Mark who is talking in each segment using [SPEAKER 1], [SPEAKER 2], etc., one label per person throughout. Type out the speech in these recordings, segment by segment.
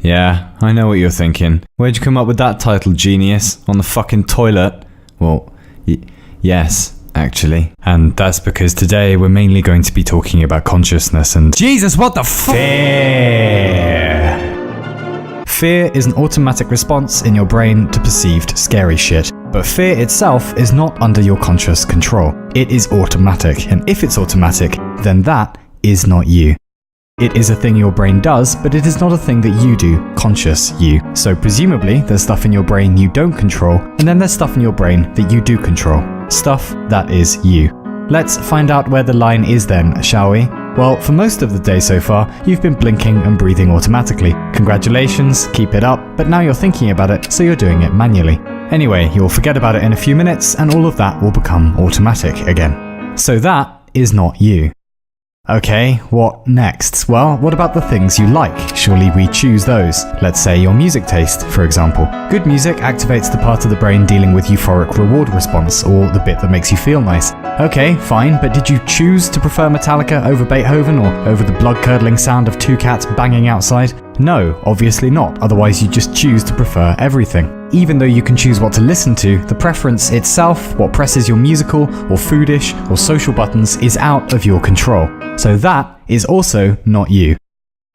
[SPEAKER 1] Yeah, I know what you're thinking. Where'd you come up with that title, genius? On the fucking toilet? Well, yes, actually. And that's because today we're mainly going to be talking about consciousness and...
[SPEAKER 2] Jesus, what the fuck?
[SPEAKER 1] Fear! Fear is an automatic response in your brain to perceived scary shit. But fear itself is not under your conscious control. It is automatic, and if it's automatic, then that is not you. It is a thing your brain does, but it is not a thing that you do, conscious you. So presumably, there's stuff in your brain you don't control, and then there's stuff in your brain that you do control. Stuff that is you. Let's find out where the line is then, shall we? Well, for most of the day so far, you've been blinking and breathing automatically. Congratulations, keep it up, but now you're thinking about it, so you're doing it manually. Anyway, you'll forget about it in a few minutes, and all of that will become automatic again. So that is not you. Okay, what next? Well, what about the things you like? Surely we choose those. Let's say your music taste, for example. Good music activates the part of the brain dealing with euphoric reward response, or the bit that makes you feel nice. Okay, fine, but did you choose to prefer Metallica over Beethoven, or over the blood-curdling sound of two cats banging outside? No, obviously not, otherwise you just choose to prefer everything. Even though you can choose what to listen to, the preference itself, what presses your musical, or foodish, or social buttons, is out of your control. So that is also not you.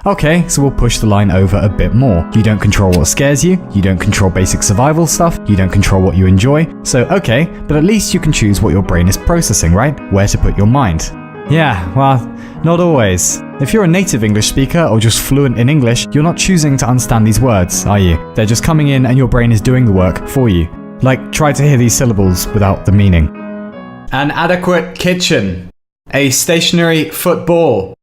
[SPEAKER 1] Okay, so we'll push the line over a bit more. You don't control what scares you, you don't control basic survival stuff, you don't control what you enjoy. So okay, but at least you can choose what your brain is processing, right? Where to put your mind. Yeah, well, not always. If you're a native English speaker or just fluent in English, you're not choosing to understand these words, are you? They're just coming in and your brain is doing the work for you. Like, try to hear these syllables without the meaning. An adequate kitchen. A stationary football.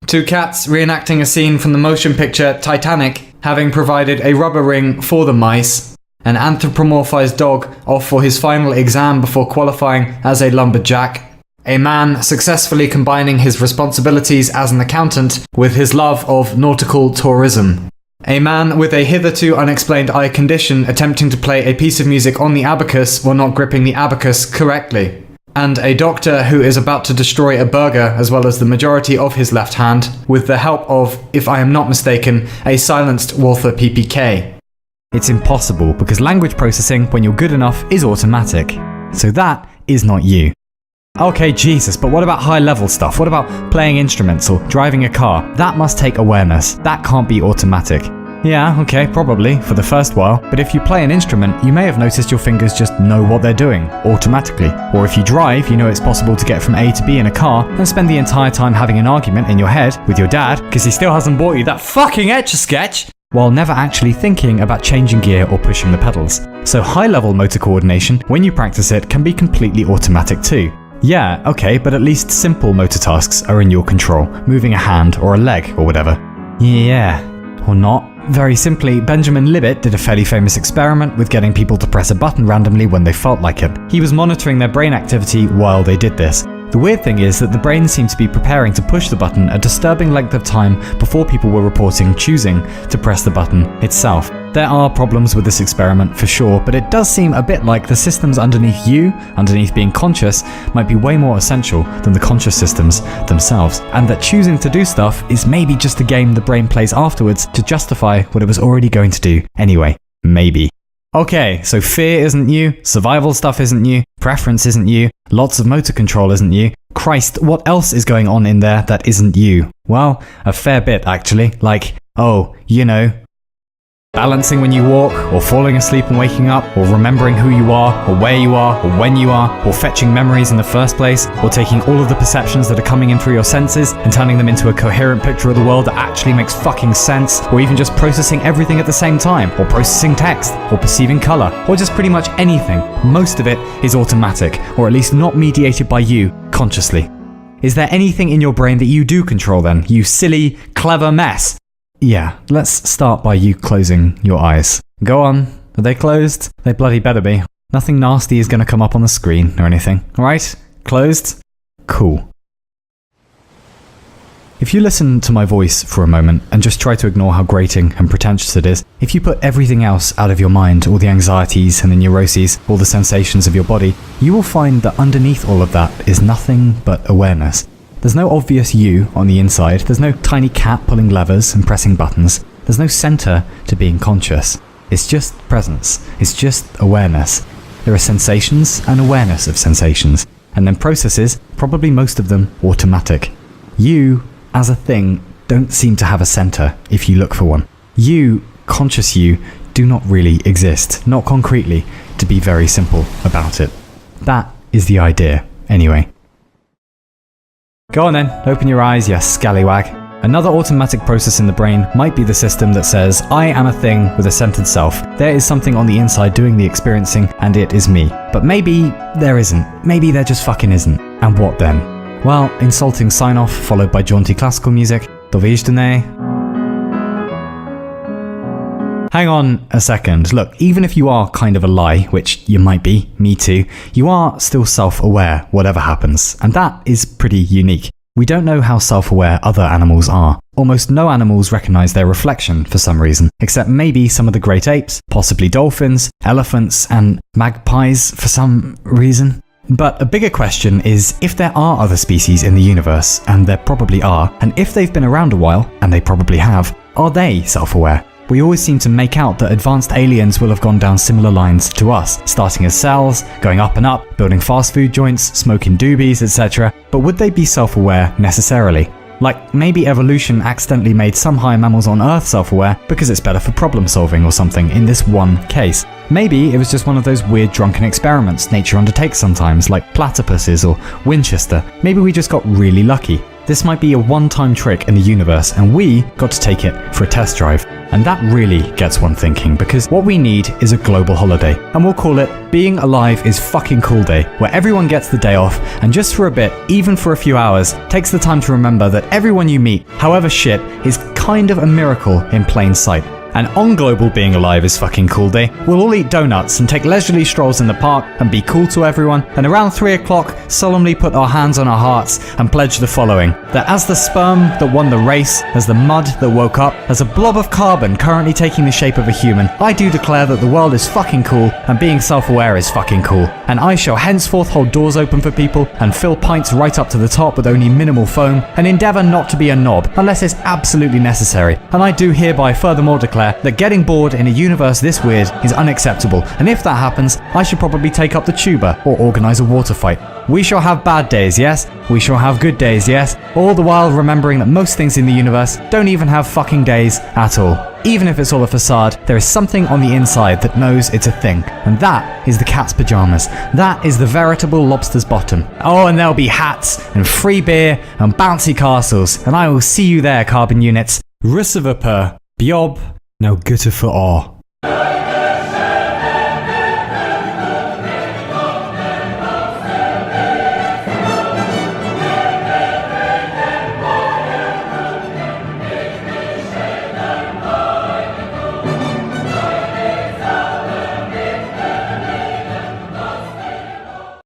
[SPEAKER 1] Two cats reenacting a scene from the motion picture Titanic, having provided a rubber ring for the mice. An anthropomorphized dog off for his final exam before qualifying as a lumberjack. A man successfully combining his responsibilities as an accountant with his love of nautical tourism. A man with a hitherto unexplained eye condition attempting to play a piece of music on the abacus while not gripping the abacus correctly. And a doctor who is about to destroy a burger as well as the majority of his left hand with the help of, if I am not mistaken, a silenced Walther PPK. It's impossible because language processing, when you're good enough, is automatic. So that is not you. Okay, Jesus, but what about high-level stuff? What about playing instruments or driving a car? That must take awareness. That can't be automatic. Yeah, okay, probably, for the first while. But if you play an instrument, you may have noticed your fingers just know what they're doing, automatically. Or if you drive, you know it's possible to get from A to B in a car and spend the entire time having an argument in your head with your dad, because he still hasn't bought you that fucking Etch-a-Sketch, while never actually thinking about changing gear or pushing the pedals. So high-level motor coordination, when you practice it, can be completely automatic too. Yeah, okay, but at least simple motor tasks are in your control, moving a hand or a leg or whatever. Yeah, or not. Very simply, Benjamin Libet did a fairly famous experiment with getting people to press a button randomly when they felt like it. He was monitoring their brain activity while they did this. The weird thing is that the brain seemed to be preparing to push the button a disturbing length of time before people were reporting choosing to press the button itself. There are problems with this experiment for sure, but it does seem a bit like the systems underneath you, underneath being conscious, might be way more essential than the conscious systems themselves, and that choosing to do stuff is maybe just a game the brain plays afterwards to justify what it was already going to do anyway. Maybe. Okay, so fear isn't you, survival stuff isn't you, preference isn't you, lots of motor control isn't you. Christ, what else is going on in there that isn't you? Well, a fair bit actually, like, oh, you know, balancing when you walk, or falling asleep and waking up, or remembering who you are, or where you are, or when you are, or fetching memories in the first place, or taking all of the perceptions that are coming in through your senses and turning them into a coherent picture of the world that actually makes fucking sense, or even just processing everything at the same time, or processing text, or perceiving color, or just pretty much anything. Most of it is automatic, or at least not mediated by you consciously. Is there anything in your brain that you do control then, you silly, clever mess? Yeah, let's start by you closing your eyes. Go on. Are they closed? They bloody better be. Nothing nasty is going to come up on the screen or anything. Alright? Closed? Cool. If you listen to my voice for a moment and just try to ignore how grating and pretentious it is, if you put everything else out of your mind, all the anxieties and the neuroses, all the sensations of your body, you will find that underneath all of that is nothing but awareness. There's no obvious you on the inside, there's no tiny cat pulling levers and pressing buttons. There's no center to being conscious. It's just presence. It's just awareness. There are sensations and awareness of sensations, and then processes, probably most of them automatic. You, as a thing, don't seem to have a center if you look for one. You, conscious you, do not really exist, not concretely, to be very simple about it. That is the idea, anyway. Go on then, open your eyes, you scallywag. Another automatic process in the brain might be the system that says, I am a thing with a centered self. There is something on the inside doing the experiencing, and it is me. But maybe there isn't. Maybe there just fucking isn't. And what then? Well, insulting sign-off followed by jaunty classical music. To widzenia. Hang on a second. Look, even if you are kind of a lie, which you might be, me too, you are still self-aware, whatever happens. And that is pretty unique. We don't know how self-aware other animals are. Almost no animals recognize their reflection for some reason, except maybe some of the great apes, possibly dolphins, elephants, and magpies for some reason. But a bigger question is if there are other species in the universe, and there probably are, and if they've been around a while, and they probably have, are they self-aware? We always seem to make out that advanced aliens will have gone down similar lines to us, starting as cells, going up and up, building fast food joints, smoking doobies, etc. But would they be self-aware necessarily? Like, maybe evolution accidentally made some higher mammals on Earth self-aware because it's better for problem solving or something in this one case. Maybe it was just one of those weird drunken experiments nature undertakes sometimes, like platypuses or Winchester. Maybe we just got really lucky. This might be a one-time trick in the universe, and we got to take it for a test drive. And that really gets one thinking, because what we need is a global holiday. And we'll call it Being Alive is Fucking Cool Day, where everyone gets the day off, and just for a bit, even for a few hours, takes the time to remember that everyone you meet, however shit, is kind of a miracle in plain sight. And on Global Being Alive is Fucking Cool Day, we'll all eat donuts and take leisurely strolls in the park and be cool to everyone, and around 3 o'clock solemnly put our hands on our hearts and pledge the following: that as the sperm that won the race, as the mud that woke up, as a blob of carbon currently taking the shape of a human, I do declare that the world is fucking cool and being self-aware is fucking cool. And I shall henceforth hold doors open for people and fill pints right up to the top with only minimal foam, and endeavour not to be a knob unless it's absolutely necessary. And I do hereby furthermore declare that getting bored in a universe this weird is unacceptable, and if that happens, I should probably take up the tuba or organise a water fight. We shall have bad days, yes? We shall have good days, yes? All the while remembering that most things in the universe don't even have fucking days at all. Even if it's all a facade, there is something on the inside that knows it's a thing, and that is the cat's pajamas. That is the veritable lobster's bottom. Oh, and there'll be hats, and free beer, and bouncy castles, and I will see you there, carbon units. Russivapur, Bjob, now gutta for all.